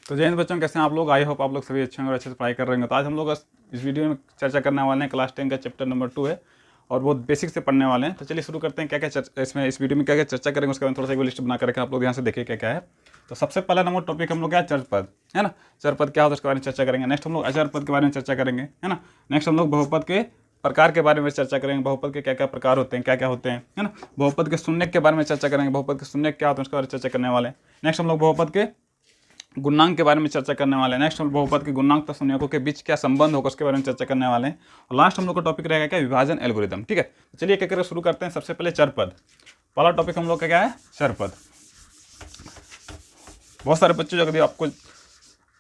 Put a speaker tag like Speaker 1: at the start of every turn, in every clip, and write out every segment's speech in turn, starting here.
Speaker 1: तो जय हिंद बच्चों, कैसे हैं आप लोग। आई होप आप लोग सभी अच्छे होंगे और अच्छे से पढ़ाई कर रहे होंगे। तो आज हम लोग इस वीडियो में चर्चा करने वाले हैं क्लास 10 का चैप्टर नंबर 2 है और बहुत बेसिक से पढ़ने वाले हैं। तो चलिए शुरू करते हैं। क्या क्या इसमें इस वीडियो में क्या क्या चर्चा करेंगे उसके बाद थोड़ा सा एक लिस्ट बना कर रखें, आप लोग यहाँ से देखिए क्या क्या है। तो सबसे पहला नंबर टॉपिक हम लोग क्या है, चर पद, है ना। चर पद क्या होता है उसके बारे में चर्चा करेंगे। नेक्स्ट हम लोग अचर पद के बारे में चर्चा करेंगे, है ना। नेक्स्ट हम लोग बहुपद के प्रकार के बारे में चर्चा करेंगे। बहुपद के क्या क्या प्रकार होते हैं, क्या क्या होते हैं, है ना। बहुपद के शून्य के बारे में चर्चा करेंगे। बहुपद के शून्य क्या होते हैं उसके बारे में चर्चा करने वाले हैं। नेक्स्ट हम लोग बहुपद के गुणांक के बारे में चर्चा करने वाले हैं। नेक्स्ट हम बहुपद के गुणांक तथा शून्यकों के बीच क्या संबंध होगा उसके बारे में चर्चा करने वाले हैं। और लास्ट हम लोग का टॉपिक रहेगा क्या, विभाजन एल्गोरिदम। ठीक है, तो चलिए एक एक शुरू करते हैं। सबसे पहले चर पद। पहला टॉपिक हम लोग का क्या है, चर पद। बहुत सारे बच्चे जो अगर आपको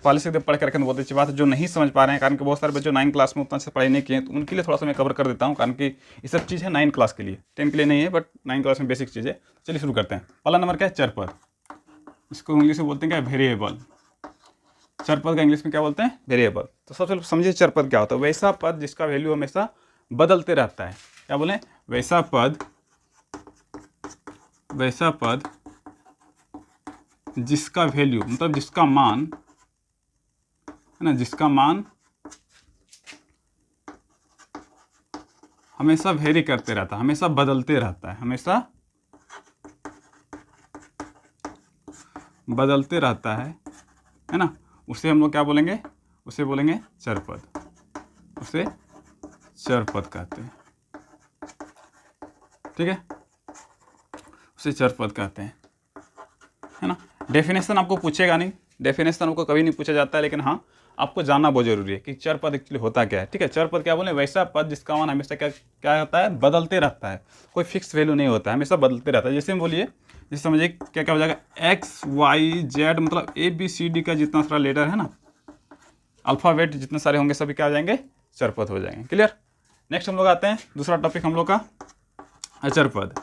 Speaker 1: पहले से पढ़ कर रखें तो बहुत अच्छी बात है। जो नहीं समझ पा रहे हैं, कारण कि बहुत सारे बच्चे 9 क्लास में उतना से पढ़ाई नहीं किए हैं, तो उनके लिए थोड़ा सा मैं कवर कर देता हूँ, कारण कि ये सब चीज़ है 9 क्लास के लिए, 10 के लिए नहीं है, बट 9 क्लास में बेसिक चीज़ है। चलिए शुरू करते हैं। पहला नंबर क्या है, चर पद। इसको इंग्लिश में बोलते हैं क्या, वेरिएबल। चर पद का इंग्लिश में क्या बोलते हैं, वेरिएबल। तो सबसे पहले समझिए चर पद क्या होता है। वैसा पद जिसका वैल्यू हमेशा बदलते रहता है। क्या बोलें, वैसा पद जिसका वैल्यू मतलब जिसका मान, है ना, जिसका मान हमेशा वेरी करते रहता है, हमेशा बदलते रहता है, हमेशा बदलते रहता है ना। उसे हम लोग क्या बोलेंगे, उसे बोलेंगे चर पद। उसे चर पद कहते हैं, ठीक है, उसे चर पद कहते हैं, है ना। डेफिनेशन आपको पूछेगा नहीं, डेफिनेशन आपको कभी नहीं पूछा जाता है, लेकिन हाँ आपको जानना बहुत जरूरी है कि चर पद एक्चुअली होता क्या है। ठीक है, चर पद क्या बोले, वैसा पद जिसका मान हमेशा क्या क्या होता है, बदलते रहता है। कोई फिक्स वैल्यू नहीं होता है, हमेशा बदलते रहता है। जैसे हम बोलिए, जैसे समझिए क्या क्या हो जाएगा, XYZ मतलब ABCD का जितना सारा लेटर है ना, अल्फ़ाबेट जितने सारे होंगे सभी क्या हो जाएंगे, चर पद हो जाएंगे। क्लियर। नेक्स्ट हम लोग आते हैं दूसरा टॉपिक हम लोग का, अचर पद।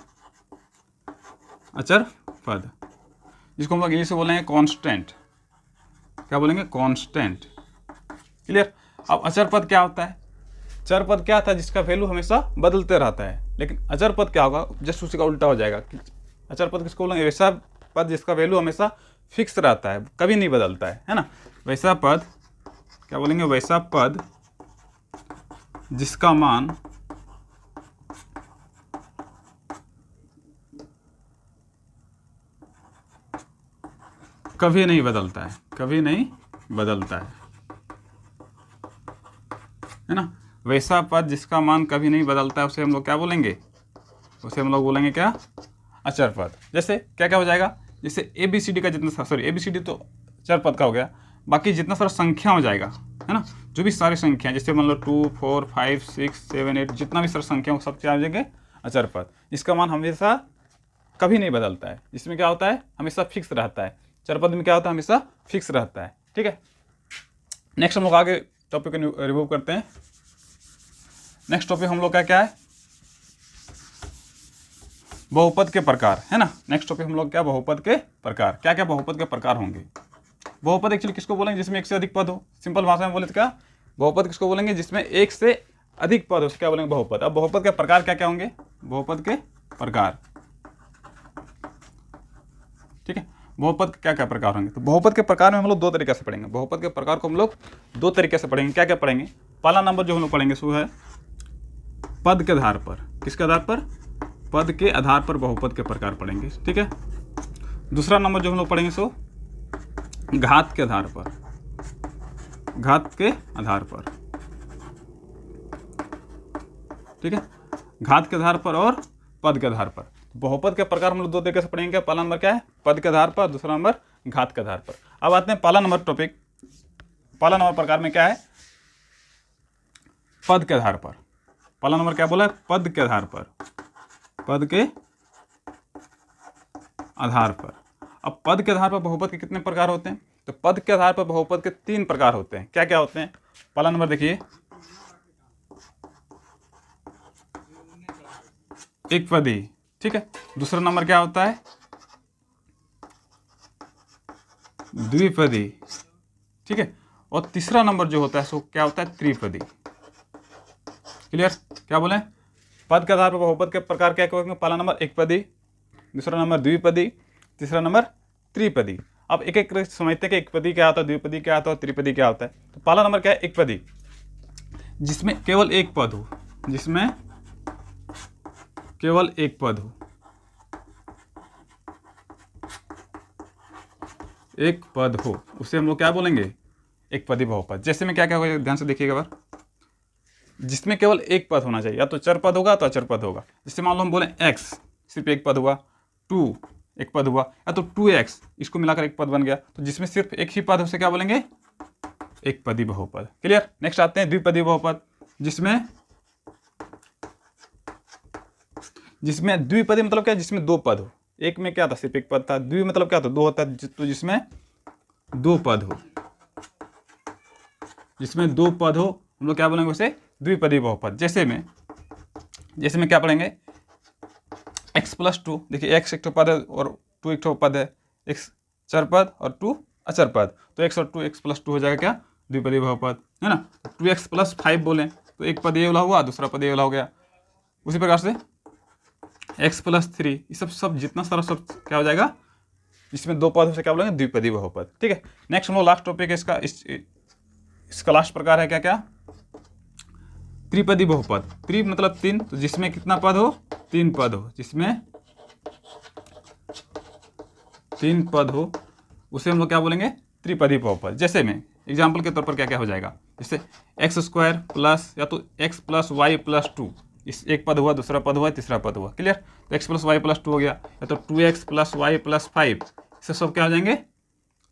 Speaker 1: अचर पद जिसको हम लोग इंग्लिश में बोलेंगे कांस्टेंट। क्या बोलेंगे, कांस्टेंट। क्लियर। अब अचर पद क्या होता है, चर पद क्या था, जिसका वैल्यू हमेशा बदलते रहता है। लेकिन अचर पद क्या होगा, जस्ट उसी का उल्टा हो जाएगा। अचर पद किसको बोलेंगे, वैसा पद जिसका वैल्यू हमेशा फिक्स रहता है, कभी नहीं बदलता है ना। वैसा पद क्या बोलेंगे, वैसा पद जिसका मान कभी नहीं बदलता है, कभी नहीं बदलता है ना। वैसा पद जिसका मान कभी नहीं बदलता है उसे हम लोग क्या बोलेंगे, उसे हम लोग बोलेंगे क्या, अचर पद। जैसे क्या क्या हो जाएगा, जैसे ABCD का जितना, सॉरी ABCD तो चर पद का हो गया, बाकी जितना सारा संख्या हो जाएगा, है ना, जो भी सारी संख्या, जैसे मान लो 2 4 5 6 7 8 जितना भी सारा संख्या हो, सब क्या हो जाएंगे, अचर पद। जिसका मान हमेशा कभी नहीं बदलता है, जिसमें क्या होता है, हमेशा फिक्स रहता है। चर पद में क्या होता है, हमेशा फिक्स रहता है। ठीक है। नेक्स्ट हम लोग आगे टॉपिक को रिव्यू करते हैं। नेक्स्ट टॉपिक हम लोग का क्या है, बहुपद के प्रकार, है ना। नेक्स्ट टॉपिक हम लोग क्या, बहुपद के प्रकार। क्या क्या बहुपद के प्रकार होंगे। बहुपद एक्चुअली किसको बोलेंगे, जिसमें एक से अधिक पद हो। सिंपल भाषा में बोले तो क्या, बहुपद किसको बोलेंगे, जिसमें एक से अधिक पद हो, उसको क्या बोलेंगे, बहुपद। अब बहुपद के प्रकार क्या क्या होंगे, बहुपद के प्रकार, ठीक है। बहुपद के क्या क्या प्रकार होंगे, तो बहुपद के प्रकार में हम लोग दो तरीके से पढ़ेंगे। बहुपद के प्रकार को हम लोग दो तरीके से पढ़ेंगे। क्या क्या पढ़ेंगे, पहला नंबर जो हम लोग पढ़ेंगे सो है पद के आधार पर। किसके आधार पर, पद के आधार पर बहुपद के प्रकार पढ़ेंगे, ठीक है। दूसरा नंबर जो हम लोग पढ़ेंगे सो घात के आधार पर, घात के आधार पर, ठीक है, घात के आधार पर और पद के आधार पर। बहुपद के प्रकार हम लोग दो तरीके से पढ़ेंगे। पहला नंबर क्या है, पद के आधार पर, दूसरा नंबर घात के आधार पर। अब आते हैं पहला नंबर टॉपिक, पहला नंबर प्रकार में क्या है, पद के आधार पर। पहला नंबर क्या बोला है, पद के आधार पर, पद के आधार पर। अब पद के आधार पर बहुपद के कितने प्रकार होते हैं, तो पद के आधार पर बहुपद के 3 प्रकार होते हैं। क्या क्या होते हैं, पहला नंबर देखिए, एक पदी, ठीक है। दूसरा नंबर क्या होता है, द्विपदी, ठीक है। और तीसरा नंबर जो होता है सो क्या होता है, त्रिपदी। क्लियर। क्या बोले, पद के आधार पर बहुपद के प्रकार क्या क्या होंगे, पहला नंबर एक पदी, दूसरा नंबर द्विपदी, तीसरा नंबर त्रिपदी। अब एक एक समझते हैं कि एकपदी क्या होता है, द्विपदी क्या होता है, त्रिपदी क्या होता है। तो पहला नंबर क्या है, एकपदी, जिसमें केवल एक पद हो, जिसमें केवल एक पद हो, एक पद हो, उसे हम लोग क्या बोलेंगे, एकपदी बहुपद। जैसे में क्या क्या होगा, ध्यान से देखिएगा बार, जिसमें केवल एक पद होना चाहिए, या तो चर पद होगा तो अचर पद होगा। जैसे मान लो हम बोले x, सिर्फ एक पद हुआ, 2 एक पद हुआ, या तो 2x, इसको मिलाकर एक पद बन गया। तो जिसमें सिर्फ एक ही पद है उसे क्या बोलेंगे, एकपदी बहुपद। क्लियर। नेक्स्ट आते हैं द्विपदी बहुपद, जिसमें द्विपदी मतलब क्या, जिसमें दो पद हो। एक में क्या था, सिर्फ एक पद था, द्वि मतलब क्या था, दो होता है, तो जिसमें दो पद हो, जिसमें दो पद हो हम लोग क्या बोलेंगे उसे, द्विपदी बहुपद। जैसे में क्या पढ़ेंगे, x+2, देखिए x एक पद है और 2 एक पद है, x चर पद और 2 अचर पद, तो x और 2 x+2 हो जाएगा क्या, द्विपदी बहुपद, है ना। 2x+5 बोलें तो एक पद ये वाला हुआ, दूसरा पद ये वाला हो गया। उसी प्रकार से x+3, ये सब जितना सारा सब क्या हो जाएगा, जिसमें दो पद से क्या बोलेंगे, द्विपदी बहुपद। ठीक है। नेक्स्ट हम लोग लास्ट टॉपिक है इसका लास्ट प्रकार है क्या क्या, त्रिपदी बहुपद। त्रि मतलब तीन, तो जिसमें कितना पद हो, 3 पद हो, जिसमें 3 पद हो उसे हम लोग क्या बोलेंगे, त्रिपदी बहुपद। जैसे में एग्जाम्पल के तौर पर क्या क्या हो जाएगा, जैसे x² प्लस, या तो x+y+2, इस एक पद हुआ, दूसरा पद हुआ, तीसरा पद हुआ। क्लियर। तो x+y+2 हो गया, या तो 2x+y+5, इससे सब क्या हो जाएंगे,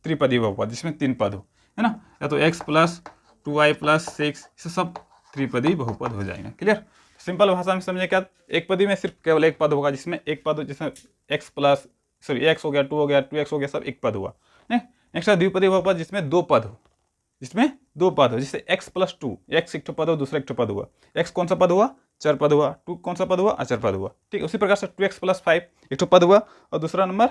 Speaker 1: त्रिपदी बहुपद, जिसमें 3 पद हो, है ना। या तो x+2y+6, इससे सब त्रिपदी बहुपद हो जाएगा। क्लियर। सिंपल भाषा में समझे क्या, एक पदी में सिर्फ केवल एक पद होगा, जिसमें एक पद, जिसमें x हो गया, 2 हो गया, 2x हो गया, सब एक पद हुआ। नेक्स्ट द्विपदी बहुपद, जिसमें दो पद हो, जैसे x+2, x एक पद हो, दूसरा एक पद हुआ। x कौन सा पद हुआ, चर पद हुआ, 2 कौन सा पद हुआ, अचर पद हुआ। ठीक है। उसी प्रकार से 2x+5 एक पद हुआ, और तीसरा नंबर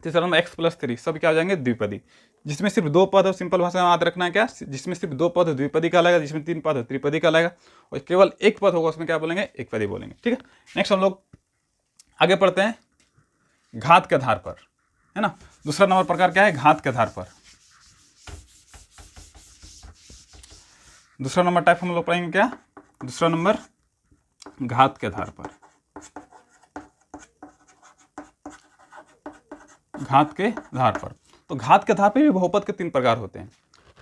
Speaker 1: x+3, सब क्या हो जाएंगे, द्विपदी। जिसमें सिर्फ दो पद हो, सिंपल भाषा में याद रखना है क्या, जिसमें सिर्फ दो पद हो द्विपदी कहलाएगा, जिसमें 3 पद हो त्रिपदी कहलाएगा, और केवल एक पद होगा उसमें क्या बोलेंगे, एकपदी बोलेंगे। ठीक है। नेक्स्ट हम लोग आगे पढ़ते हैं घात के आधार पर, है ना। दूसरा नंबर प्रकार क्या है, घात के आधार पर। दूसरा नंबर टाइप हम लोग पढ़ेंगे क्या, दूसरा नंबर घात के आधार पर। घात के आधार पर, तो घात के आधार पर भी बहुपद के 3 प्रकार होते हैं।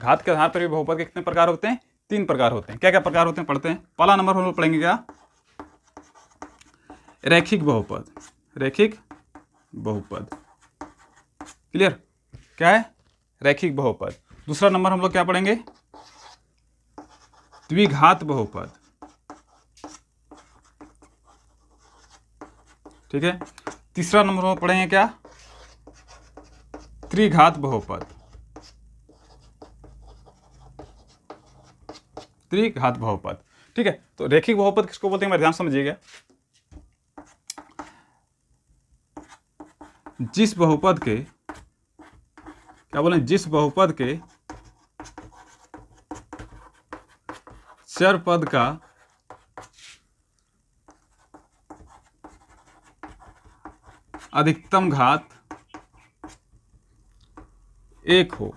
Speaker 1: घात के आधार पर भी बहुपद के कितने प्रकार होते हैं, 3 प्रकार होते हैं। क्या क्या प्रकार होते हैं, पढ़ते हैं। पहला नंबर हम लोग पढ़ेंगे क्या, रैखिक बहुपद। रैखिक बहुपद। क्लियर। क्या है, रैखिक बहुपद। दूसरा नंबर हम लोग क्या पढ़ेंगे, द्विघात बहुपद। ठीक है। तीसरा नंबर हम पढ़ेंगे क्या, त्रिघात बहुपद। त्रिघात बहुपद। ठीक है। तो रैखिक बहुपद किसको बोलते हैं, मेरे ध्यान समझिएगा। जिस बहुपद के क्या बोले, जिस बहुपद के चर पद का अधिकतम घात 1 हो।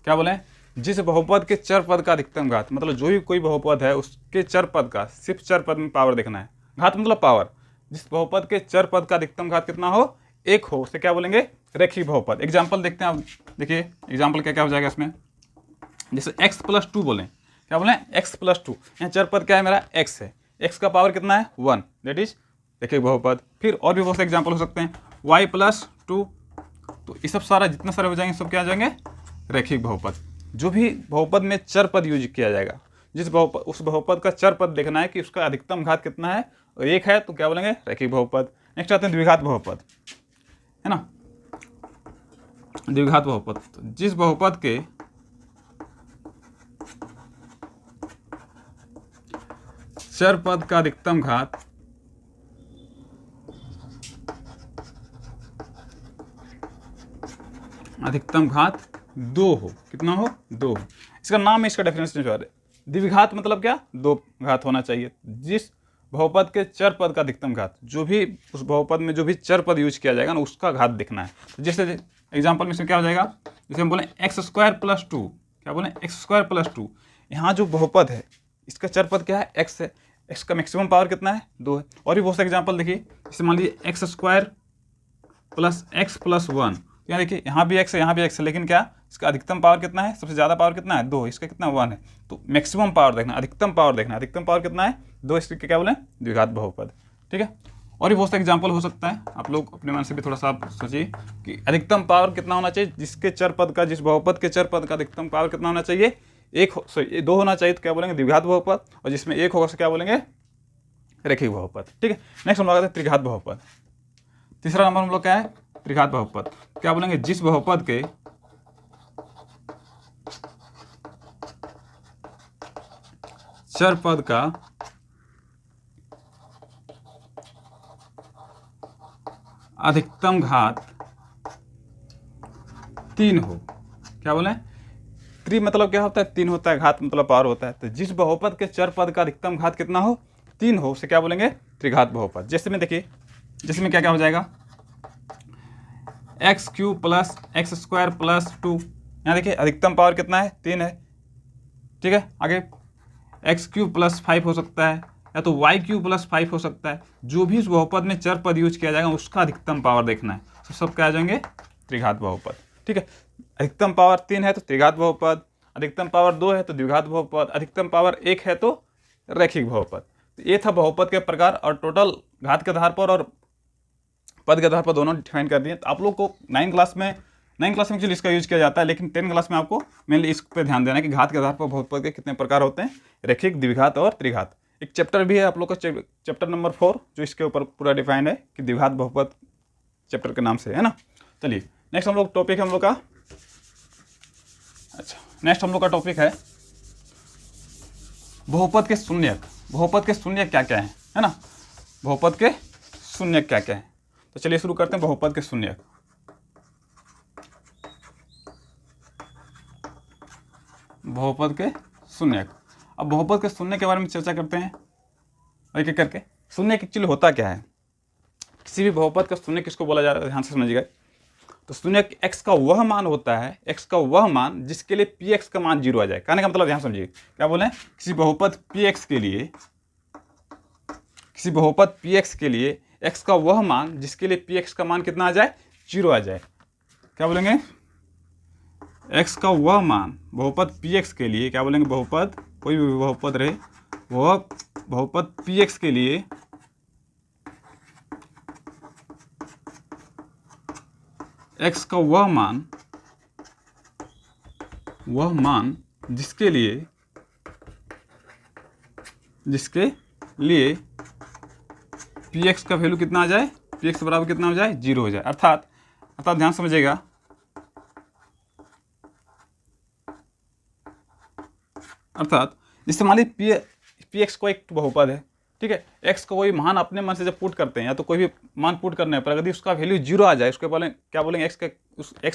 Speaker 1: क्या बोले, जिस बहुपद के चर पद का अधिकतम घात, मतलब जो भी कोई बहुपद है उसके चर पद का, सिर्फ चर पद में पावर देखना है, घात मतलब पावर। जिस बहुपद के चर पद का अधिकतम घात कितना हो, 1 हो, उसे क्या बोलेंगे, रैखिक बहुपद। एग्जाम्पल देखते हैं आप, देखिए एग्जाम्पल क्या क्या हो जाएगा इसमें। जैसे x+2 बोलें, क्या बोलें, x+2, यहाँ चर पद क्या है मेरा, x है, x का पावर कितना है, 1, दैट इज रैखिक बहुपद। फिर और भी बहुत से एग्जाम्पल हो सकते हैं, y+2, तो ये सब सारा जितना सारे हो जाएंगे सब क्या आ जाएंगे, रैखिक बहुपद। जो भी बहुपद में चर पद यूज किया जाएगा, जिस बहुपद, उस बहुपद का चर पद देखना है कि उसका अधिकतम घात कितना है, 1 है, तो क्या बोलेंगे, रैखिक बहुपद। नेक्स्ट आते हैं द्विघात बहुपद, है ना। द्विघात बहुपद, तो जिस बहुपद के चर पद का अधिकतम घात अधिकतम घात 2 हो, कितना हो, 2 हो। इसका नाम है, इसका डेफिनेशन जो है, द्विघात मतलब क्या, 2 घात होना चाहिए। जिस बहुपद के चर पद का अधिकतम घात, जो भी उस बहुपद में जो भी चर पद यूज किया जाएगा ना उसका घात देखना है। तो जैसे एग्जांपल में इसमें क्या हो जाएगा, जैसे हम बोलें एक्स स्क्वायर प्लस टू, क्या बोलें एक्स स्क्वायर प्लस टू, यहाँ जो बहुपद है इसका चर पद क्या है, एक्स है, एक्स का मैक्सिमम पावर कितना है, 2 है। और भी बहुत से एग्जाम्पल देखिए, जैसे मान लीजिए x square plus x plus 1, तो यहाँ देखिए यहाँ भी एक्स है यहाँ भी एक्स है, लेकिन क्या इसका अधिकतम पावर कितना है, सबसे ज़्यादा पावर कितना है, 2, इसका कितना 1 है। तो मैक्सिमम पावर देखना, अधिकतम पावर देखना, अधिकतम पावर कितना है, 2, इसके क्या बोलें द्विघात बहुपद। ठीक है, और भी बहुत सा एग्जाम्पल हो सकता है, आप लोग अपने मन से भी थोड़ा सा आप सोचिए कि अधिकतम पावर कितना होना चाहिए, जिसके चर पद का, जिस बहुपद के चर पद का अधिकतम पावर कितना होना चाहिए, 2 होना चाहिए, तो क्या बोलेंगे द्विघात बहुपद, और जिसमें 1 होगा तो क्या बोलेंगे रैखिक बहुपद। ठीक है, नेक्स्ट हम लोग आते हैं त्रिघात बहुपद। तीसरा नंबर हम लोग क्या है, त्रिघात बहुपद। क्या बोलेंगे, जिस बहुपद के चर पद का अधिकतम घात 3 हो। क्या बोले, त्रि मतलब क्या होता है, 3 होता है, घात मतलब पावर होता है। तो जिस बहुपद के चर पद का अधिकतम घात कितना हो, 3 हो, उसे क्या बोलेंगे त्रिघात बहुपद। जैसे में देखिए, जैसे में क्या क्या हो जाएगा, x cube plus x square plus 2, यहाँ देखिए अधिकतम पावर कितना है, 3 है। ठीक है, आगे एक्स क्यूब प्लस 5 हो सकता है, या तो वाई क्यूब प्लस 5 हो सकता है। जो भी उस बहुपद में चर पद यूज किया जाएगा उसका अधिकतम पावर देखना है, तो सब क्या आ जाएंगे त्रिघात बहुपद। ठीक है, अधिकतम पावर 3 है तो त्रिघात बहुपद, अधिकतम पावर 2 है तो द्विघात बहुपद, अधिकतम पावर 1 है तो रैखिक बहुपद। तो ये था बहुपद के प्रकार, और टोटल घात के आधार पर और पद के आधार पर दोनों डिफाइन कर दिए। तो आप लोग को 9 क्लास में एक्चुअली इसका यूज किया जाता है, लेकिन 10 क्लास में आपको मेनली इस पर ध्यान देना है कि घात के आधार पर बहुपद के कितने प्रकार होते हैं, रैखिक, द्विघात और त्रिघात। एक चैप्टर भी है आप लोग का, चैप्टर नंबर 4, जो इसके ऊपर पूरा डिफाइंड है कि द्विघात बहुपद चैप्टर के नाम से है ना। चलिए नेक्स्ट हम लोग टॉपिक है हम लोग का, अच्छा नेक्स्ट हम लोग का टॉपिक है बहुपद के शून्यक। बहुपद के शून्यक क्या क्या है ना, बहुपद के शून्यक क्या क्या है। तो चलिए शुरू करते हैं बहुपद के शून्यक। बहुपद के शून्यक, अब बहुपद के शून्य के बारे में चर्चा करते हैं एक एक करके। शून्य एक्चुअली होता क्या है, किसी भी बहुपद का शून्य किसको बोला जा रहा है, ध्यान से समझिएगा। तो शून्य एक्स का वह मान होता है, एक्स का वह मान जिसके लिए पी एक्स का मान 0 आ जाए। कहने का मतलब ध्यान समझिए, क्या बोले, किसी बहुपद पी एक्स के लिए, किसी बहुपद पी एक्स के लिए एक्स का वह मान जिसके लिए पी एक्स का मान कितना आ जाए, 0 आ जाए। क्या बोलेंगे, एक्स का वह मान बहुपद पी एक्स के लिए, क्या बोलेंगे, बहुपद कोई भी बहुपद रहे, वह बहुपद पी एक्स के लिए एक्स का वह मान जिसके लिए पी एक्स का वैल्यू कितना आ जाए, पी एक्स बराबर कितना हो जाए, 0 हो जाए। अर्थात ध्यान समझिएगा, अर्थात जैसे मान लीजिए पी एक्स को एक बहुपद है, ठीक है, एक्स को कोई मान अपने मन से जब पुट करते हैं, या तो कोई भी मान पुट करने पर यदि उसका वैल्यू 0 आ जाए, उसके क्या बोलेंगे, एक्स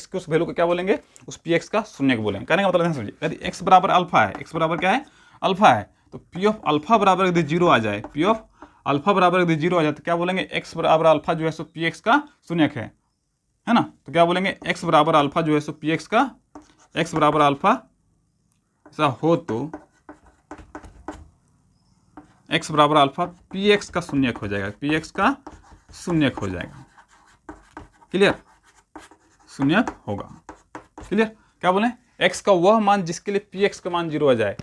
Speaker 1: के उस वैल्यू को क्या बोलेंगे, उस पी एक्स का शून्य को बोलेंगे। कहने का मतलब समझिए, यदि एक्स बराबर अल्फा है, एक्स बराबर क्या है, अल्फा है, तो पी ऑफ अल्फा बराबर यदि 0 आ जाए, पी ऑफ अल्फा बराबर यदि 0 आ जाए, तो क्या बोलेंगे, एक्स बराबर अल्फा जो है सो पी एक्स का शून्यक है ना। तो क्या बोलेंगे, एक्स बराबर अल्फा जो है सो पी एक्स का, एक्स बराबर अल्फा ऐसा हो तो x बराबर अल्फा पी एक्स का शून्यक हो जाएगा, पी एक्स का शून्यक हो जाएगा। क्लियर, शून्यक होगा। क्लियर, क्या बोले, x का वह मान जिसके लिए पी एक्स का मान 0 आ जाए,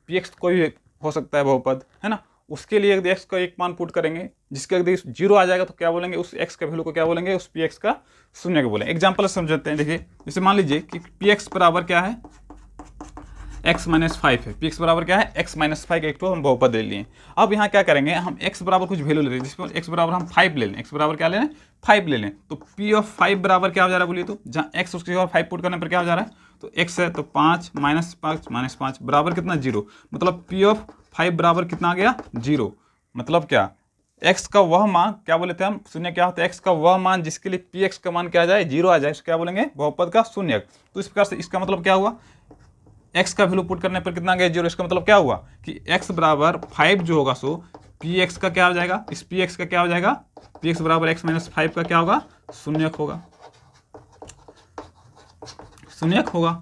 Speaker 1: पी एक्स कोई भी हो सकता है बहुपद, है ना, उसके लिए यदि x का एक मान पुट करेंगे जिसके यदि 0 आ जाएगा, तो क्या बोलेंगे, उस x के वैल्यू को क्या बोलेंगे, उस पी एक्स का शून्य को बोलेंगे। एग्जाम्पल समझते हैं, देखिए जैसे मान लीजिए कि पी एक्स बराबर क्या है, x माइनस 5 है, पी एक्स बराबर क्या है, x माइनस 5 का एक तो हम बहुपद ले लिए। अब यहाँ क्या करेंगे, हम x बराबर कुछ वैल्यू ले लें, जिसमें x बराबर हम 5 ले लें, x बराबर क्या ले लें, 5 ले लें। तो p ऑफ 5 बराबर क्या हो जा रहा है बोलिए, तो जहाँ x उसके और 5 पुट करने पर क्या हो जा रहा है, तो x है तो 5 माइनस 5 बराबर कितना, 0। मतलब p ऑफ 5 बराबर कितना आ गया, 0। मतलब क्या, x का वह मान, क्या बोले थे हम, शून्य क्या होता है, x का वह मान जिसके लिए पी एक्स का मान क्या आ जाए, 0 आ जाए, क्या बोलेंगे, बहुपद का शून्यक। तो इस प्रकार से इसका मतलब क्या हुआ, x का वैल्यू पुट करने पर कितना गया, 0। इसका मतलब क्या हुआ कि x बराबर 5 जो होगा सो पी एक्स का क्या हो जाएगा, इस पी एक्स का क्या हो जाएगा, पी एक्स बराबर एक्स माइनस 5 का क्या होगा, शून्यक होगा, शून्यक होगा।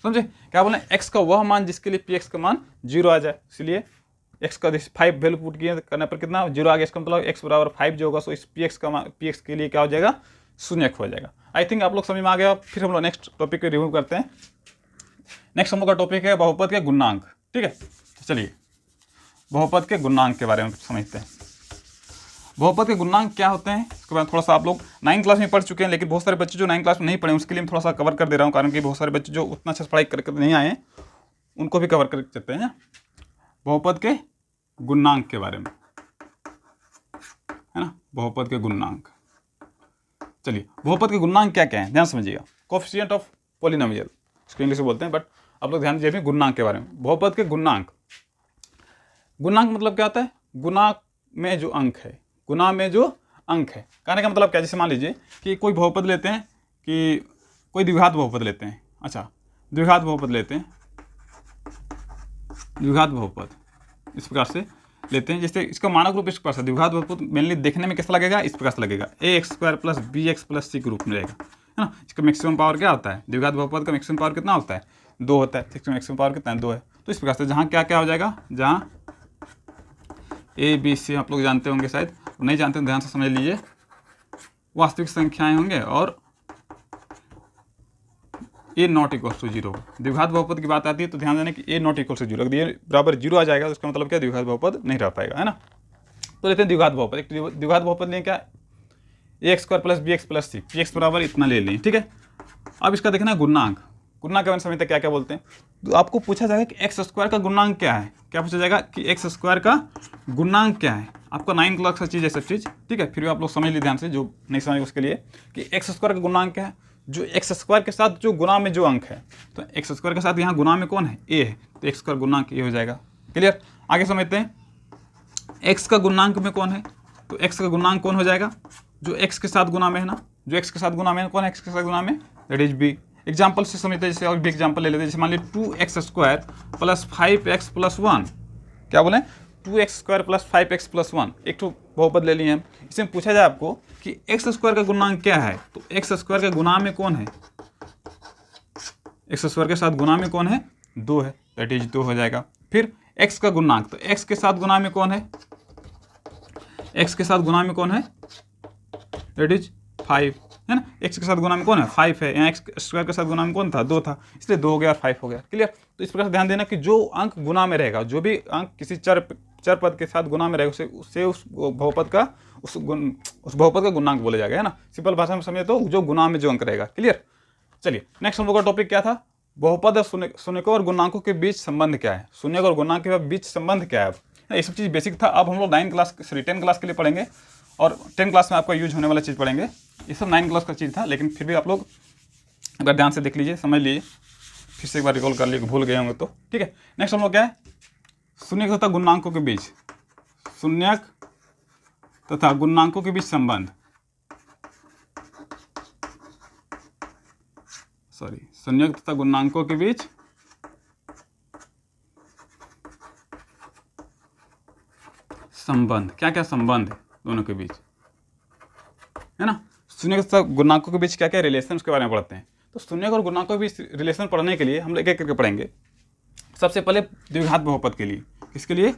Speaker 1: समझे क्या बोले, एक्स का वह मान जिसके लिए पी एक्स का मान 0 आ जाए, इसलिए एक्स का 5 वैल्यू पुट किए करने पर कितना 0 आ गया, इसका मतलब एक्स बराबर 5 जो होगा सो इस पी एक्स का मान, पी एक्स के लिए क्या हो जाएगा, शून्यक हो जाएगा। आई थिंक आप लोग समझ में आ गया। फिर हम लोग नेक्स्ट टॉपिक को रिव्यू करते हैं। नेक्स्ट हम लोग का टॉपिक है बहुपद के गुणांक। ठीक है, तो चलिए बहुपद के गुणांक के बारे में समझते हैं। बहुपद के गुणांक क्या होते हैं इसके बारे में थोड़ा सा आप लोग 9th क्लास में पढ़ चुके हैं, लेकिन बहुत सारे बच्चे जो 9th क्लास में नहीं पढ़े उसके लिए मैं थोड़ा सा कवर कर दे रहा हूँ, कारण कि बहुत सारे बच्चे जो उतना अच्छा पढ़ाई करके नहीं आए उनको भी कवर कर सकते हैं बहुपद के गुणांक के बारे में, है ना। बहुपद के गुणांक, चलिए बहुपद के गुणांक क्या क्या है ध्यान समझिएगा। कोएफिशिएंट ऑफ पॉलिनोमियल, इसको इंग्लिश में बोलते हैं, बट आप लोग ध्यान दीजिए गुणांक के बारे में। बहुपद के गुणांक, गुणांक मतलब क्या होता है, गुणा में जो अंक है, गुणा में जो अंक है। कहने का मतलब क्या, जैसे मान लीजिए कि कोई बहुपद लेते हैं, कि कोई द्विघात बहुपद लेते हैं, अच्छा द्विघात बहुपद लेते हैं, द्विघात बहुपद इस प्रकार से लेते हैं, जैसे इसका मानक रूप इस प्रकार से, द्विघात बहुपद मेनली देखने में कैसा लगेगा, इस प्रकार से लगेगा, A x square plus B x plus C के रूप में रहेगा, है ना। इसका मैक्सिमम पावर क्या होता है, द्विघात बहुपद का मैक्सिमम पावर कितना होता है, 2 होता है, इसका मैक्सिमम पावर कितना है, 2 है। तो इस प्रकार से जहाँ क्या क्या हो जाएगा, जहाँ ए बी सी आप लोग जानते होंगे, शायद नहीं जानते हैं ध्यान से समझ लीजिए, वास्तविक संख्याएं होंगे और ए नॉट इक्वल टू 0। द्विघात बहुपद की बात आती है तो ध्यान देना कि ए नॉट इक्वल टू 0, अगर ये बराबर 0 आ जाएगा तो इसका मतलब क्या, द्विघात बहुपद नहीं रह पाएगा, है ना। तो लेते हैं द्विघात बहुपद, एक द्विघात बहुपद लें क्या, A x square plus B x plus C, P x बराबर इतना ले लें, ठीक है। अब इसका देखना गुणांक, गुणांक के बारे में समझते क्या क्या बोलते हैं। तो आपको पूछा जाएगा कि एक्स स्क्वायर का गुणांक क्या है, क्या पूछा जाएगा कि एक्स स्क्वायर का गुणांक क्या है। आपका 9th क्लास का चीज़ है सब चीज़, ठीक है। फिर भी आप लोग समझ लीजिए ध्यान से, जो नहीं समझ उसके लिए, कि एक्स स्क्वायर का गुणांक क्या है, जो एक्स स्क्वायर के साथ जो गुणा में जो अंक है, तो एक्स स्क्वायर के साथ यहाँ गुणा में कौन है, ए है, तो एक्स स्क्वायर गुणांक ए हो जाएगा। क्लियर, आगे समझते हैं। एक्स का गुणांक में कौन है, तो एक्स का गुणांक कौन हो जाएगा, जो एक्स के साथ गुणा में है ना, जो एक्स के साथ गुणा में कौन है, एक्स के साथ गुणा में, दैट इज बी। एग्जाम्पल से समझते हैं, जैसे और भी एग्जाम्पल ले लेते हैं, जैसे मान लीजिए 2x square plus 5x plus 1, क्या बोले 2x square plus 5x plus 1, एक तो बहुपद ले लिए हम। इसमें पूछा जाए आपको कि एक्स स्क्वायर का गुणांक क्या है, तो एक्स स्क्वायर का गुणा में कौन है, एक्स स्क्वायर के साथ गुणा में कौन है, 2 है, दैट इज 2 हो जाएगा। फिर एक्स का गुणांक, तो एक्स के साथ गुणा में कौन है, एक्स के साथ गुणा में कौन है, दैट इज 5, है ना। एक्स के साथ गुणा में कौन है, 5 है, यहाँ एक्स स्क्वायर के साथ गुणा में कौन था, 2 था, इसलिए 2 हो गया और 5 हो गया। क्लियर, तो इस प्रकार से ध्यान देना कि जो अंक गुणा में रहेगा, जो भी अंक किसी चर पद के साथ गुणा में रहेगा, उससे उस बहुपद का उस बहुपद का गुणांक बोला जाएगा, है ना। सिंपल भाषा में समझे तो जो गुणा में जो अंक रहेगा। क्लियर, चलिए नेक्स्ट हम लोग का टॉपिक क्या था, बहुपद और शून्यकों और गुणांकों के बीच संबंध क्या है, शून्यक और गुणांक के बीच संबंध क्या है। ये सब चीज़ बेसिक था। अब हम लोग 9th class sorry 10th class के लिए पढ़ेंगे, और 10th क्लास में आपका यूज होने वाला चीज़ पढ़ेंगे। ये सब 9th क्लास का चीज़ था, लेकिन फिर भी आप लोग अगर ध्यान से देख लीजिए, समझ लीजिए, फिर से एक बार रिकॉल कर लीजिए, भूल गए होंगे तो, ठीक है। नेक्स्ट हम लोग क्या है, शून्यक तथा गुणांकों के बीच, शून्यक तथा गुणांकों के बीच संबंध, शून्यक तथा गुणांकों के बीच संबंध, क्या क्या संबंध है दोनों के बीच, है ना। शून्यक तथा गुणांकों के बीच क्या क्या रिलेशन, उसके बारे में पढ़ते हैं। तो शून्यक और गुणांकों के बीच रिलेशन पढ़ने के लिए हम लोग एक एक करके पढ़ेंगे। सबसे पहले द्विघात बहुपद के लिए, किसके लिए,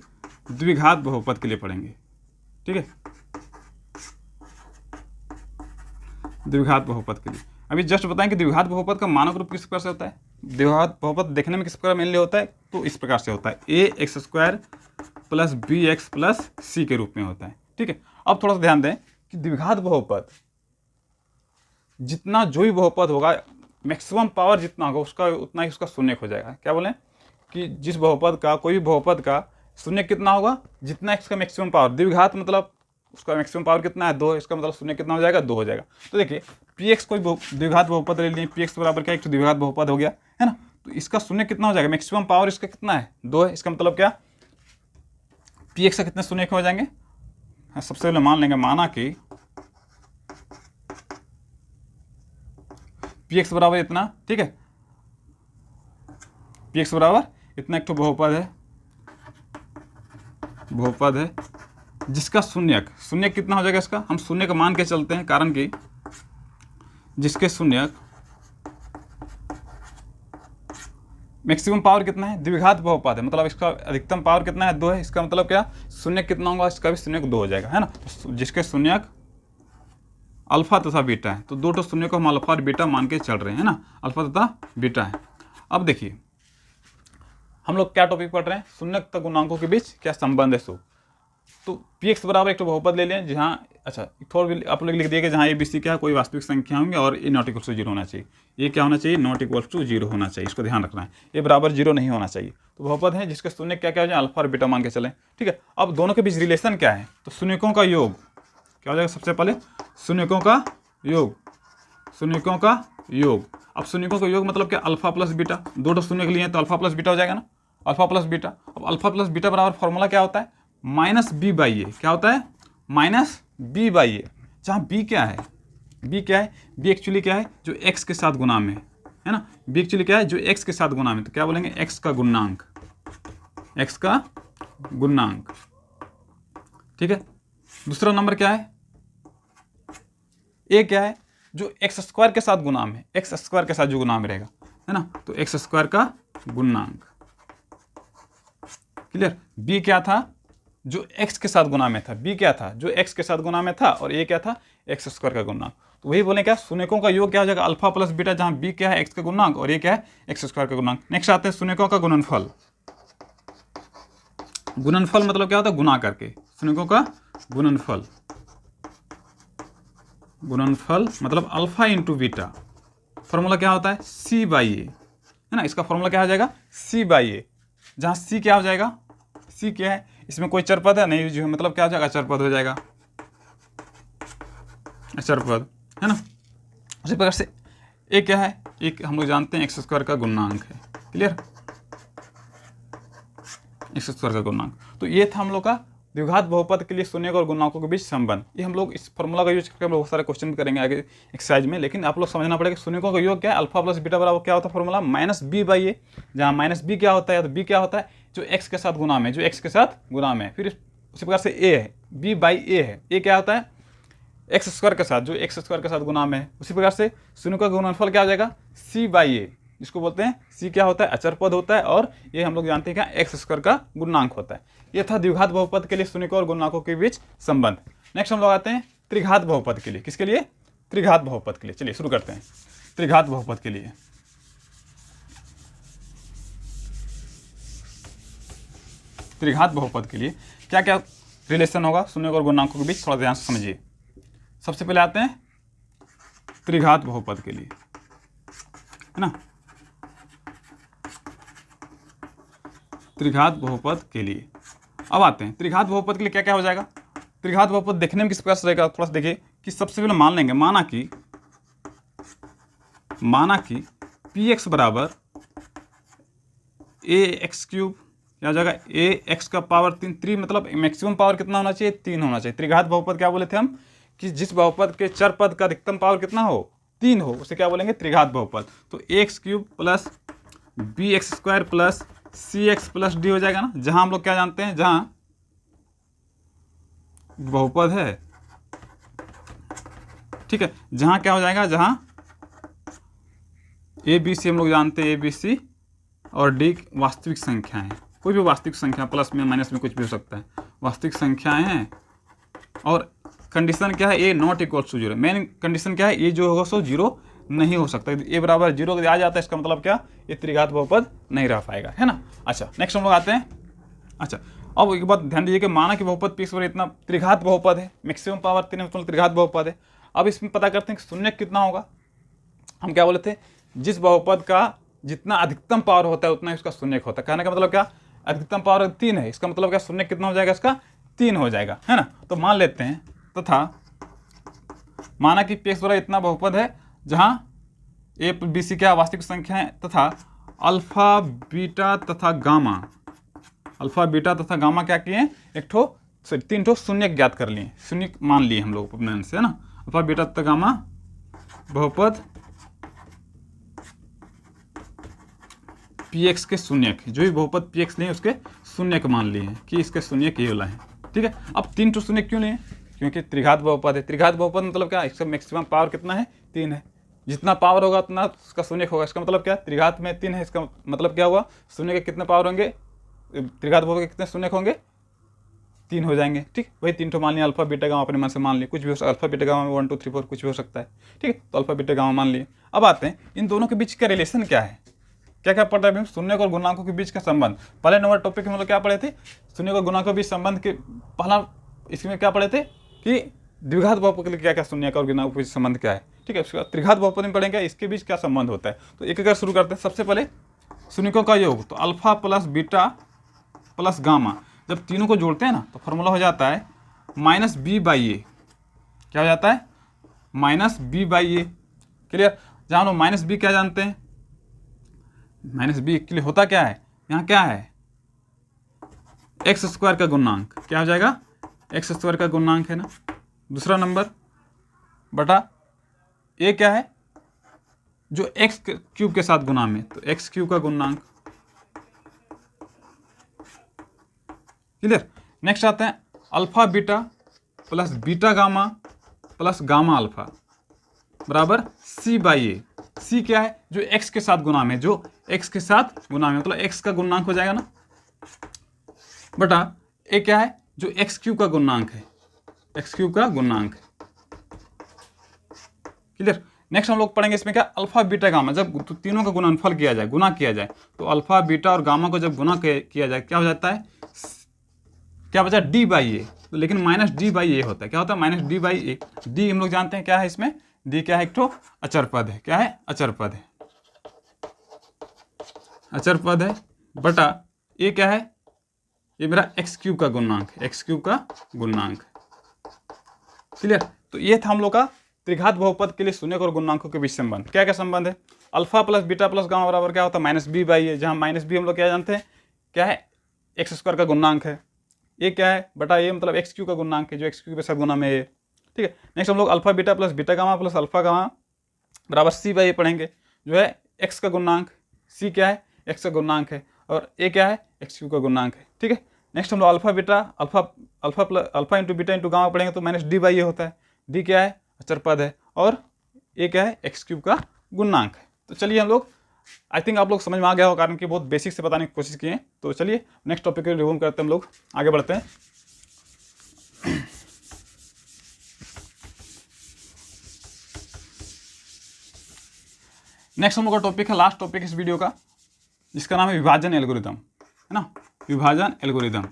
Speaker 1: द्विघात बहुपद के लिए पढ़ेंगे, ठीक है, द्विघात बहुपद के लिए। अभी जस्ट बताएं कि द्विघात बहुपद का मानक रूप किस प्रकार से होता है। द्विघात बहुपद देखने में किस प्रकार मेनली होता है, तो इस प्रकार से होता है, A x square plus B x plus C के रूप में होता है, ठीक है। अब थोड़ा सा ध्यान दें कि द्विघात बहुपद, जितना जो भी बहुपद होगा, मैक्सिमम पावर जितना होगा उसका उतना ही उसका शून्यक हो जाएगा। क्या बोलें कि जिस बहुपद का, कोई भी बहुपद का शून्यक कितना होगा, जितना एक्स का मैक्सिमम पावर, द्विघात मतलब उसका मैक्सिमम पावर कितना है, 2, इसका मतलब शून्य कितना हो जाएगा, 2 हो जाएगा। तो देखिए पी एक्स कोई द्विघात बहुपद ले लिए, पी एक्स बराबर क्या, एक द्विघात बहुपद हो गया, है ना। तो इसका शून्य कितना हो जाएगा, मैक्सिमम पावर इसका कितना है, 2 है, इसका मतलब क्या, पी एक्स का कितने शून्य हो जाएंगे। सबसे पहले मान लेंगे, माना कि पी एक्स बराबर इतना, ठीक है, पी एक्स बराबर इतना एक तो बहुपद है, बहुपद है जिसका शून्यक, शून्यक कितना हो जाएगा इसका, हम शून्यक मान के चलते हैं, कारण कि जिसके शून्यक मैक्सिमम पावर कितना है, द्विघात बहुपद है, मतलब इसका अधिकतम पावर कितना है, 2 है। इसका मतलब क्या, शून्यक कितना होगा, इसका भी शून्यक 2 हो जाएगा, है ना। तो जिसके शून्यक अल्फा तथा बीटा है, तो 2 शून्य को हम अल्फा और बीटा मान के चल रहे हैं, है ना, अल्फा तथा बीटा है। अब देखिए हम लोग क्या टॉपिक पढ़ रहे हैं, शून्यक तथा गुणांकों के बीच क्या संबंध है। सो तो px बराबर एक तो बहुपद ले लें जहाँ, अच्छा थोड़ा भी आप लोग लिख दिए कि जहाँ ए बी सी क्या है, कोई वास्तविक संख्या होंगे और ए नॉट इक्वल टू 0 होना चाहिए। ये क्या होना चाहिए, नॉट इक्वल टू 0 होना चाहिए, इसको ध्यान रखना है, ये बराबर 0 नहीं होना चाहिए। तो बहुपद है जिसके शून्य क्या क्या हो जाए, अल्फा और बीटा मान के चलें, ठीक है। अब दोनों के बीच रिलेशन क्या है, तो शून्यकों का योग क्या हो जाएगा, सबसे पहले शून्यकों का योग, शून्यकों का योग। अब शून्यकों का योग मतलब क्या, अल्फा प्लस बीटा, 2 शून्य के लिए तो अल्फा प्लस बीटा हो जाएगा ना, अल्फा प्लस बीटा। अब अल्फा प्लस बीटा बराबर फॉर्मूला क्या होता है, माइनस बी बाई ए, क्या होता है, माइनस बी बाई ए, जहाँ बी क्या है, बी क्या है, बी एक्चुअली क्या है, जो एक्स के साथ गुना में है ना, बी एक्चुअली क्या है, जो एक्स के साथ गुना में, तो क्या बोलेंगे, एक्स का गुणांक, एक्स का गुणांक, ठीक है। दूसरा नंबर क्या है, ए क्या है, जो एक्स स्क्वायर के साथ गुना में, एक्स स्क्वायर के साथ जो गुना में रहेगा, है ना, तो एक्स स्क्वायर का गुणांक, क्लियर। बी क्या था, जो एक्स के साथ गुना में था, बी क्या था, जो एक्स के साथ गुना में था, और ए क्या था, एक्स स्क्वायर का गुणांक। तो वही बोले क्या, शून्यकों का योग क्या हो जाएगा, अल्फा प्लस बीटा, जहां बी क्या है, एक्स का गुणांक, और ए क्या है, एक्स स्क्वायर का गुणांक। नेक्स्ट आते हैं शून्यकों का गुणनफल। गुणनफल मतलब क्या होता है, गुना करके, शून्यकों का गुणनफल, गुणनफल मतलब अल्फा इंटू बीटा, फॉर्मूला क्या होता है, सी बाई ए, है ना, इसका फॉर्मूला क्या हो जाएगा, सी बाई ए, जहां सी क्या हो जाएगा, सी क्या है, इसमें कोई चरपद है नहीं, जो मतलब क्या हो जाएगा, चरपद हो जाएगा, चरपद, है ना। उसी प्रकार से ए क्या है, एक हम लोग जानते हैं एक्स स्क्वायर का गुणांक है, क्लियर, एक्स स्क्वायर का गुणांक। तो ये था हम लोग का द्विघात बहुपद के लिए शून्यक और गुणांकों के बीच संबंध। ये हम लोग इस फॉर्मूला का यूज करके हम लोग बहुत सारे क्वेश्चन भी करेंगे आगे एक्सरसाइज में, लेकिन आप लोग समझना पड़ेगा शून्यकों का योग क्या है, अल्फा प्लस बीटा बराबर क्या होता है, फॉर्मूला माइनस बी बाई ए, जहाँ माइनस बी क्या होता है, तो बी क्या होता है, जो एक्स के साथ गुना में, जो एक्स के साथ गुना में। फिर उसी प्रकार से ए है, बी बाई ए है, ए क्या होता है, एक्स स्क्वायर के साथ, जो एक्स स्क्वायर के साथ गुना में है। उसी प्रकार से शून्यकों का गुणनफल क्या हो जाएगा, सी बाई ए, जिसको बोलते हैं सी क्या होता है, अचर पद होता है, और ये हम लोग जानते हैं क्या, एक्स स्क्वायर का गुणांक होता है। ये था द्विघात बहुपद के लिए शून्यकों और गुणांकों के बीच संबंध। नेक्स्ट हम लोग आते हैं त्रिघात बहुपद के लिए, किसके लिए, त्रिघात बहुपद के लिए। चलिए शुरू करते हैं त्रिघात बहुपद के लिए। त्रिघात बहुपद के लिए क्या क्या रिलेशन होगा शून्यकों और गुणांकों के बीच, थोड़ा ध्यान से समझिए। सबसे पहले आते हैं त्रिघात बहुपद के लिए, है ना, त्रिघात बहुपद के लिए। अब आते हैं त्रिघात बहुपद के लिए क्या क्या हो जाएगा। त्रिघात बहुपद देखने में किस प्रकार से रहेगा, थोड़ा सा देखिए कि सबसे पहले मान लेंगे, माना कि पी एक्स बराबर ए एक्स क्यूब, क्या हो जाएगा, ए एक्स का पावर 3 मतलब मैक्सिमम पावर कितना होना चाहिए, 3 होना चाहिए। त्रिघात बहुपद क्या बोले थे हम, कि जिस बहुपद के चर पद का अधिकतम पावर कितना हो, 3 हो, उसे क्या बोलेंगे, त्रिघात बहुपद। तो A x cube plus B x square plus C x plus D हो जाएगा ना, जहां हम लोग क्या जानते हैं, जहां बहुपद है, ठीक है, जहां क्या हो जाएगा, जहां ए बी सी हम लोग जानते हैं, ए बी सी और डी वास्तविक संख्या है, कोई भी वास्तविक संख्या, प्लस में माइनस में कुछ भी हो सकता है, वास्तविक संख्याएं हैं। और कंडीशन क्या है, A not equal to 0, main condition क्या है, ये जो होगा सो 0 नहीं हो सकता, ए बराबर 0 आ जाता है, इसका मतलब क्या, ये त्रिघात बहुपद नहीं रह पाएगा, है ना। अच्छा नेक्स्ट हम लोग आते हैं, अच्छा अब एक बात ध्यान दीजिए कि माना कि बहुपद पी पर इतना त्रिघात बहुपद है, मैक्सिमम पावर 3 मतलब त्रिघात बहुपद है। अब इसमें पता करते हैं कि शून्यक कितना होगा। हम क्या बोले थे, जिस बहुपद का जितना अधिकतम पावर होता है उतना ही उसका शून्यक होता है। कहने का मतलब क्या, अधिकतम पावर 3 है, इसका मतलब क्या, शून्यक कितना हो जाएगा, इसका 3 हो जाएगा, है ना। तो मान लेते हैं, तथा माना कि पी एक्स बराबर इतना बहुपद है जहां ए बी सी क्या वास्तविक संख्या है, तथा अल्फा बीटा तथा गामा, अल्फा बीटा तथा गामा क्या किए, 3 ठो शून्य ज्ञात कर लिए, शून्य मान लिए हम लोग अपने से, है ना। अल्फा बीटा तथा गामा बहुपद पी एक्स के शून्यक, जो भी बहुपद पी एक्स नहीं उसके शून्य को मान लिए कि इसके शून्य के वाला है, ठीक है। अब 3 तो शून्य क्यों लिए? क्योंकि त्रिघात बहुपद है। त्रिघात बहुपद मतलब क्या? इसका मैक्सिमम पावर कितना है? 3 है। जितना पावर होगा उतना उसका शून्य होगा। इसका मतलब क्या? त्रिघात में 3 है, इसका मतलब क्या हुआ? शून्य के कितने पावर होंगे? त्रिघात बहुपद के कितने शून्य होंगे? 3 हो जाएंगे, ठीक। वही 3 तो मान लिया, अल्फा बीटा गामा अपने मन से मान लिए, कुछ भी हो सकता है। अल्फा बीटा गामा में 1 2 3 4 कुछ भी हो सकता है, ठीक है। तो अल्फा बीटा गामा मान लिए। अब आते हैं इन दोनों के बीच का रिलेशन क्या है, क्या क्या पढ़ रहे हैं? शून्य और गुणांकों के बीच का संबंध। पहले नंबर टॉपिक में हम लोग क्या पढ़े थे? शून्य और गुणांकों के बीच संबंध के पहला इसमें क्या पढ़े थे कि द्विघात बहुपद के लिए क्या क्या शून्य का और गुणांकों के बीच संबंध क्या है, ठीक है। उसके बाद त्रिघात बहुपद में पढ़ेंगे इसके बीच क्या संबंध होता है। तो एक एक शुरू करते हैं। सबसे पहले शून्यों का योग, तो alpha plus beta plus gamma, जब तीनों को जोड़ते हैं ना तो फॉर्मूला हो जाता है -b/a। क्या हो जाता है? -b/a। क्लियर? जहाँ लोग -b क्या जानते हैं? -b के लिए होता क्या है? यहाँ क्या है? x² का गुणांक। क्या हो जाएगा? x² का गुणांक है ना। दूसरा नंबर बटा a क्या है? जो x³ के साथ गुना में, तो x³ का गुणांक। क्लियर? नेक्स्ट आते हैं alpha beta plus beta gamma plus gamma alpha बराबर c/a। c क्या है? जो x के साथ गुना में, जो x के साथ गुना में, मतलब x का गुणांक हो जाएगा ना, बटा a क्या है? जो x³ का गुणांक है, x³ का गुणांक। क्लियर? नेक्स्ट हम लोग पढ़ेंगे इसमें क्या? अल्फा बीटा गामा, जब तीनों का गुणनफल किया जाए, गुना किया जाए, तो अल्फा बीटा और गामा को जब गुना किया जाए क्या हो जाता है? क्या बचा? d/a। तो लेकिन -d/a होता है। क्या होता है? -d/a। d हम लोग जानते हैं क्या है इसमें? d क्या है? एक तो अचर पद है। क्या है? अचर पद है, अचर पद है। बटा a क्या है? ये मेरा x³ का गुणांक है, x³ का गुणांक। क्लियर? तो ये था हम लोग का त्रिघात बहुपद के लिए शून्य और गुणांकों के बीच संबंध। क्या क्या संबंध है? Alpha plus beta plus gamma बराबर क्या होता है? -b/a। जहाँ -b हम लोग क्या जानते हैं? क्या है? x² का गुणांक है। ये क्या है? बटा ये मतलब x³ का गुणांक है, जो x³ के साथ गुना में है, ठीक है। नेक्स्ट हम लोग alpha beta plus beta gamma plus alpha gamma बराबर c/a पढ़ेंगे, जो है x का गुणांक। c क्या है? x का गुणांक है, और a क्या है? x³ का गुणांक है, ठीक है। नेक्स्ट हम लोग alpha beta alpha into beta into gamma पढ़ेंगे, तो -d/a होता है। d क्या है? अचर पद है, और a क्या है? x³ का गुणांक है। तो चलिए हम लोग, आई थिंक आप लोग समझ में आ गया हो, कारण कि बहुत बेसिक से बताने की कोशिश किए। तो चलिए नेक्स्ट टॉपिक को रिव्यू करते हैं, हम लोग आगे बढ़ते हैं। नेक्स्ट हम लोग का टॉपिक है, लास्ट टॉपिक इस वीडियो का, जिसका नाम है विभाजन एल्गोरिथम, है ना। विभाजन एल्गोरिथम।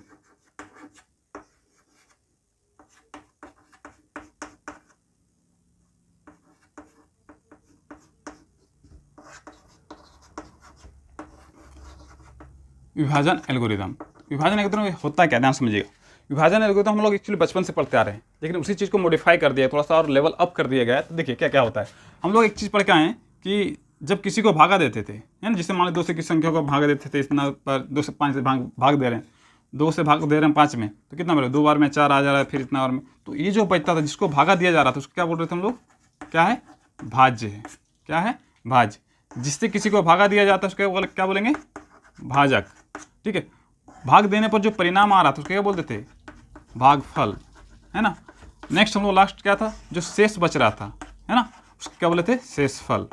Speaker 1: विभाजन एल्गोरिथम। विभाजन एल्गोरिथम होता है क्या? ध्यान समझिएगा। विभाजन एल्गोरिथम हम लोग एक्चुअली बचपन से पढ़ते आ रहे हैं, लेकिन उसी चीज़ को मॉडिफाई कर दिया, थोड़ा सा और लेवल अप कर दिया गया है। तो देखिए क्या क्या होता है। हम लोग एक चीज़ पढ़ के आए हैं कि जब किसी को भागा देते थे, है ना, जिससे मान लो 2 से की संख्या को भागा देते थे, इतना पर 2 से 5 से भाग दे रहे हैं, 2 से भाग दे रहे हैं 5 में, तो कितना मिले? 2 बार में 4 आ जा रहा है, फिर इतना बार में, तो ये जो बचता था, जिसको भागा दिया जा रहा था, उसको क्या बोल रहे थे हम लोग? क्या है? भाज्य है। क्या है? भाज्य। जिससे किसी को भागा दिया जाता है उसको क्या बोलेंगे? भाजक, ठीक है। भाग देने पर जो परिणाम आ रहा था उसको क्या बोलते थे? भागफल, है ना। नेक्स्ट हम लोग लास्ट क्या था? जो शेष बच रहा था, है ना, उसको क्या बोले थे? शेषफल।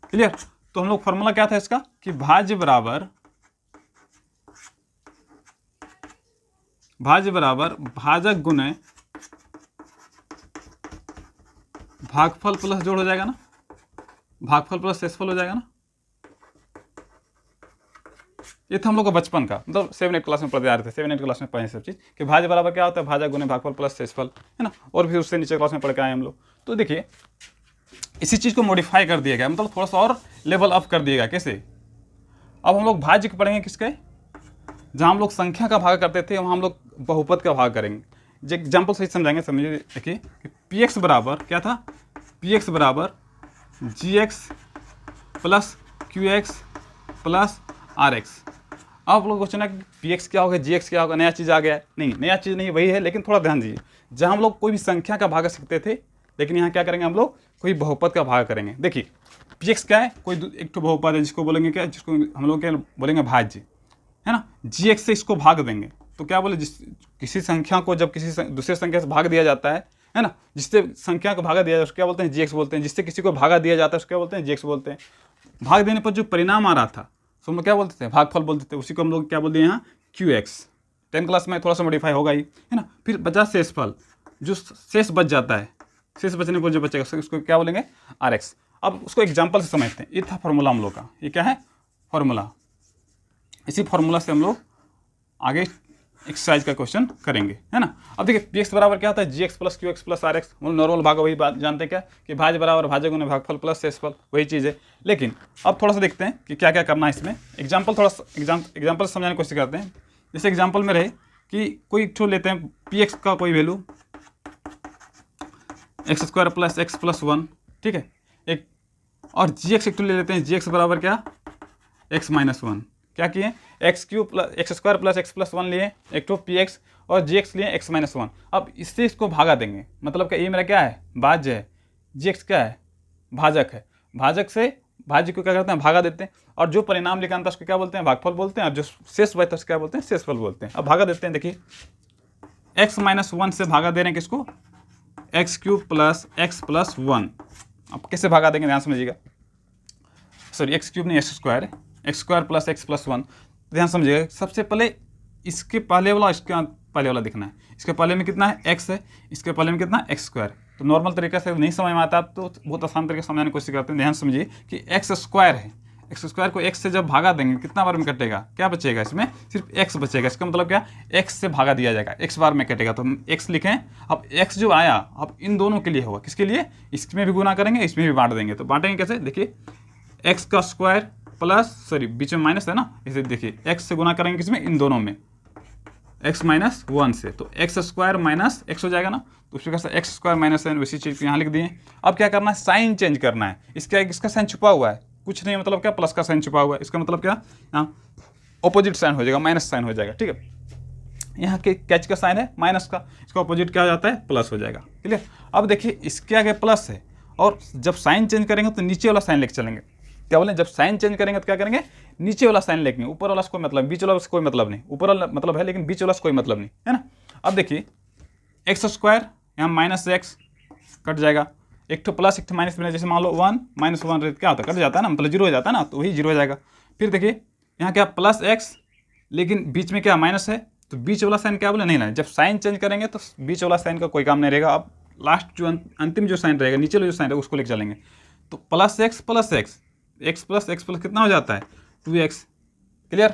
Speaker 1: क्लियर? तो हम लोग फॉर्मूला क्या था इसका कि भाज्य बराबर भाजक गुणे भागफल प्लस जोड़ हो जाएगा ना, भागफल प्लस शेषफल हो जाएगा ना। ये था हम लोग का बचपन का, मतलब 7-8 क्लास में पढ़ते आ रहे थे, 7-8 क्लास में पढ़े सब चीज़ कि भाज्य बराबर क्या होता है? भाजक गुणे भागफल प्लस शेषफल, है ना। और फिर उससे नीचे क्लास में पढ़ के आए हम लोग। तो देखिए इसी चीज़ को मॉडिफाई कर दिया गया, मतलब थोड़ा सा और लेवल अप कर दिया गया। कैसे? अब हम लोग भाज्य को पढ़ेंगे किसके? जहाँ हम लोग संख्या का भाग करते थे, वहाँ हम लोग बहुपद का भाग करेंगे। जो एग्जाम्पल सही समझाएंगे, समझिए। देखिए कि px बराबर क्या था? px बराबर gx plus qx plus rx। आप लोग क्वेश्चन है कि px क्या होगा, gx क्या होगा, नया चीज़ आ गया है? नहीं, नया चीज़ नहीं, वही है, लेकिन थोड़ा ध्यान दीजिए। जहाँ हम लोग कोई भी संख्या का भाग सीखते थे, लेकिन यहाँ क्या करेंगे? हम लोग कोई बहुपद का भाग करेंगे। देखिए px क्या है? कोई एक तो बहुपद है, जिसको बोलेंगे क्या? जिसको हम लोग क्या बोलेंगे? भाज्य। है ना, जी एक्स से इसको भाग देंगे तो क्या बोले, किसी संख्या को जब किसी दूसरे संख्या से भाग दिया जाता है ना, जिससे संख्या को भागा दिया जाता है उसको क्या बोलते हैं, जी एक्स बोलते हैं। जिससे किसी को भागा दिया जाता है उसको क्या बोलते हैं, जी एक्स बोलते हैं। भाग देने पर जो परिणाम आ रहा था तो हम लोग क्या बोलते थे, भागफल बोलते थे। उसी को हम लोग क्या बोलते हैं यहाँ, क्यू एक्स। 10 क्लास में थोड़ा सा मॉडिफाई होगा ही, है ना। फिर बचा शेषफल, जो शेष बच जाता है, शेष बचने पर जो बचेगा उसको क्या बोलेंगे, आर एक्स। अब उसको एग्जाम्पल से समझते हैं। ये था फॉर्मूला हम लोग का, ये क्या है, फॉर्मूला। इसी फॉर्मूला से हम लोग आगे एक्सरसाइज का क्वेश्चन करेंगे, है ना। अब देखिए पी एक्स बराबर क्या होता है, G x plus Q x plus R x. Normal भाग वही बात जानते हैं क्या, कि भाज्य बराबर भाज्य गुणे भागफल प्लस शेषफल, वही चीज़ है। लेकिन अब थोड़ा सा देखते हैं कि क्या क्या करना है इसमें। एग्जाम्पल थोड़ा सा एग्जाम्पल से समझाने की कोशिश करते हैं। जैसे एग्जाम्पल में रहे कि कोई एक लेते हैं, पी एक्स का कोई value x square plus x plus 1, ठीक है एक। और जी एक्स एक ले लेते हैं, जी एक्स बराबर क्या, एक्स माइनस 1। क्या किए, x Q plus x square plus x plus 1 लिए, एक तो पी एक्स, और जी एक्स लिए एक्स माइनस 1। अब इससे इसको भागा देंगे, मतलब क्या, ये मेरा क्या है, भाज्य है, जी एक्स क्या है, भाजक है। भाजक से भाज्य को क्या करते हैं, भागा देते हैं, और जो परिणाम निकालता है उसको क्या बोलते हैं, भागफल बोलते हैं। और जो शेष बचता है उसको क्या बोलते हैं, शेषफल बोलते हैं। अब भागा देते हैं, देखिए एक्स माइनस 1 से भागा दे रहे हैं किसको, x cube plus x plus 1। अब कैसे भागा देंगे, ध्यान समझिएगा। सॉरी एक्स क्यूब नहीं, x square plus x plus 1। ध्यान समझिएगा, सबसे पहले इसके पहले वाला इसके पहले वाला दिखना है। इसके पहले में कितना है, एक्स है, इसके पहले में कितना है, एक्स स्क्वायर। तो नॉर्मल तरीके से नहीं समझ में आता आप तो बहुत आसान तरीके से समझाने की कोशिश करते हैं। ध्यान समझिए कि एक्स स्क्वायर है, एक्स स्क्वायर को एक्स से जब भागा देंगे कितना बार में कटेगा, क्या बचेगा, इसमें सिर्फ एक्स बचेगा। इसका मतलब क्या, एक्स से भागा दिया जाएगा, एक्स बार में कटेगा तो हम एक्स लिखें। अब एक्स जो आया अब इन दोनों के लिए होगा, किसके लिए, इसमें भी गुना करेंगे, इसमें भी बांट देंगे। तो बांटेंगे कैसे, देखिए एक्स का स्क्वायर प्लस, सॉरी बीच में माइनस है ना, इसे देखिए एक्स से गुना करेंगे किसमें, इन दोनों में, एक्स माइनस 1 से। तो एक्स स्क्वायर माइनस एक्स हो जाएगा ना, तो उस प्रकार से एक्स स्क्वायर माइनस है, वैसी चीज़ यहाँ लिख दिए। अब क्या करना है, साइन चेंज करना है। इसका साइन छुपा हुआ है, कुछ नहीं, मतलब क्या, प्लस का साइन छुपा हुआ है। इसका मतलब क्या, यहाँ ऑपोजिट साइन हो जाएगा, माइनस साइन हो जाएगा, ठीक है। यहाँ के कैच का साइन है माइनस का, इसका ऑपोजिट क्या हो जाता है, प्लस हो जाएगा, क्लियर। अब देखिए इसके आगे प्लस है, और जब साइन चेंज करेंगे तो नीचे वाला साइन लेके चलेंगे। क्या बोले, जब साइन चेंज करेंगे तो क्या करेंगे, नीचे वाला साइन लेंगे, ऊपर वाला से कोई मतलब, बीच वाला से कोई मतलब नहीं। ऊपर वाला मतलब है लेकिन बीच वाला से कोई मतलब नहीं, है ना। अब देखिए एक्स स्क्वायर यहाँ माइनस एक्स कट जाएगा, एक तो प्लस एक तो माइनस में, जैसे मान लो 1 माइनस 1 क्या होता है, कट जाता है ना, मतलब जीरो हो जाता है ना, तो वही जीरो हो जाएगा। फिर देखिए यहाँ क्या प्लस एक्स, लेकिन बीच में क्या माइनस है, तो बीच वाला साइन क्या बोले, नहीं ना, जब साइन चेंज करेंगे तो बीच वाला साइन का कोई काम नहीं रहेगा। अब लास्ट जो अंतिम जो साइन रहेगा, नीचे वाला जो साइन रहेगा उसको लेकर चलेंगे। तो plus x x plus x plus कितना हो जाता है, 2x, क्लियर।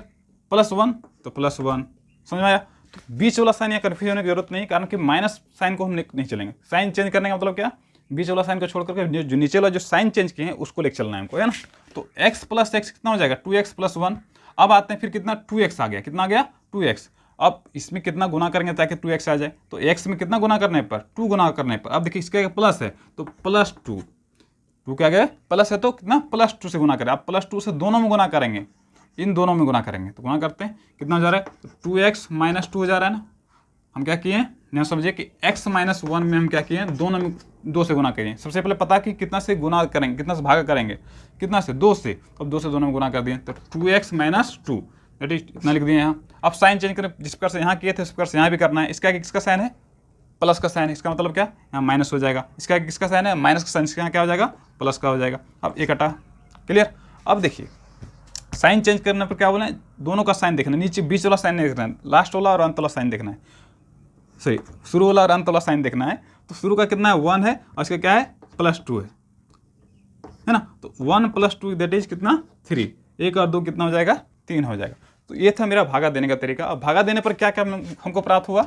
Speaker 1: प्लस 1 तो प्लस 1, समझ में आया। तो बीच वाला साइन या कन्फ्यूजन होने की जरूरत नहीं, कारण कि माइनस साइन को हम नहीं चलेंगे। साइन चेंज करने का मतलब क्या, बीच वाला साइन को छोड़ करके जो नीचे वाला जो साइन चेंज किए हैं उसको लेकर चलना है हमको, है ना। तो x प्लस एक्स कितना हो जाएगा, 2x प्लस 1। अब आते हैं फिर कितना, 2x आ गया, कितना आ गया, 2x। अब इसमें कितना गुना करेंगे ताकि 2x आ जाए, तो x में कितना गुना करने पर, 2 गुना करने पर। अब देखिए इसका प्लस है तो प्लस 2 क्या गया, प्लस है तो कितना, प्लस 2 से गुना करें। आप प्लस 2 से दोनों में गुना करेंगे, इन दोनों में गुना करेंगे, तो गुना करते हैं कितना हो जा रहा है, तो 2x माइनस 2 हो जा रहा है ना। हम क्या किए, यहाँ समझिए कि x माइनस 1 में हम क्या किए, दोनों में 2 से गुना करिए। सबसे पहले पता कि कितना से गुना करेंगे, कितना से भागा करेंगे, कितना से, 2 से। अब 2 से दोनों में गुना कर दिए, तो 2x माइनस 2 दैट इज इतना लिख दिए यहाँ। अब साइन चेंज करें, जिस प्रकार से यहाँ किए थे उस प्रकार से यहाँ भी करना है। इसका किसका साइन है, प्लस का साइन है, इसका मतलब क्या, यहाँ माइनस हो जाएगा। इसका किसका साइन है, माइनस का साइन, इसका यहाँ क्या हो जाएगा, प्लस का हो जाएगा। अब एक हटा, क्लियर। अब देखिए साइन चेंज करने पर क्या बोले, दोनों का साइन देखना है, नीचे बीच वाला साइन नहीं देखना है, लास्ट वाला और अंत वाला साइन देखना है, सही शुरू वाला और अंत वाला साइन देखना है। तो शुरू का कितना है, 1 है, और इसका क्या है, प्लस 2 है ना। तो 1 प्लस 2 दैट इज कितना, 3। 1 और 2 कितना हो जाएगा, 3 हो जाएगा। तो ये था मेरा भागा देने का तरीका। अब भागा देने पर क्या क्या हमको प्राप्त हुआ,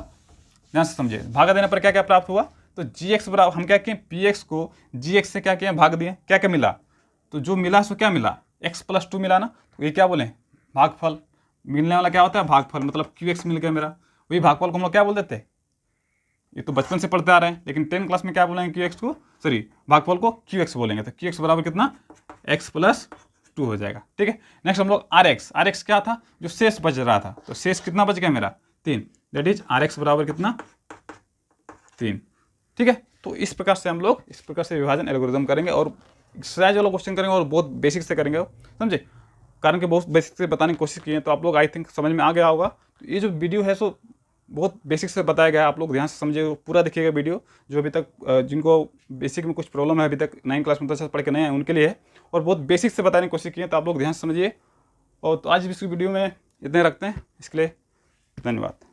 Speaker 1: ध्यान से समझिए। भागा देने पर क्या क्या प्राप्त हुआ, तो जी एक्स बराबर, हम क्या किए, पी एक्स को जी एक्स से क्या किए, भाग दिए। क्या क्या मिला, तो जो मिला सो क्या मिला, एक्स प्लस 2 मिला ना। तो ये क्या बोले, भागफल। मिलने वाला क्या होता है, भागफल, मतलब क्यू एक्स मिल गया मेरा। वही भागफल को हम लोग क्या बोल देते हैं, ये तो बचपन से पढ़ते आ रहे हैं, लेकिन 10 क्लास में क्या बोलेंगे, क्यू एक्स को, सॉरी भागफल को क्यू एक्स बोलेंगे। तो क्यू एक्स बराबर कितना, एक्स प्लस 2 हो जाएगा, ठीक है। नेक्स्ट हम लोग आर एक्स क्या था, जो शेष बच रहा था, तो शेष कितना बच गया मेरा, 3, दैट इज आर एक्स बराबर कितना, 3, ठीक है। तो इस प्रकार से हम लोग विभाजन एल्गोरिथम करेंगे और एक्सरसाइज वाला क्वेश्चन करेंगे और बहुत बेसिक से करेंगे, समझे। कारण कि बहुत बेसिक से बताने की कोशिश की है, तो आप लोग आई थिंक समझ में आ गया होगा। तो ये जो वीडियो है सो बहुत बेसिक से बताया गया है, आप लोग ध्यान से समझिएगा, पूरा देखिएगा वीडियो। जो अभी तक जिनको बेसिक में कुछ प्रॉब्लम है, अभी तक 9 क्लास में तो पढ़ के नहीं है, उनके लिए है, और बहुत बेसिक से बताने की कोशिश की है, तो आप लोग ध्यान से समझिए। और तो आज इस वीडियो में इतने रखते हैं, इसके लिए धन्यवाद।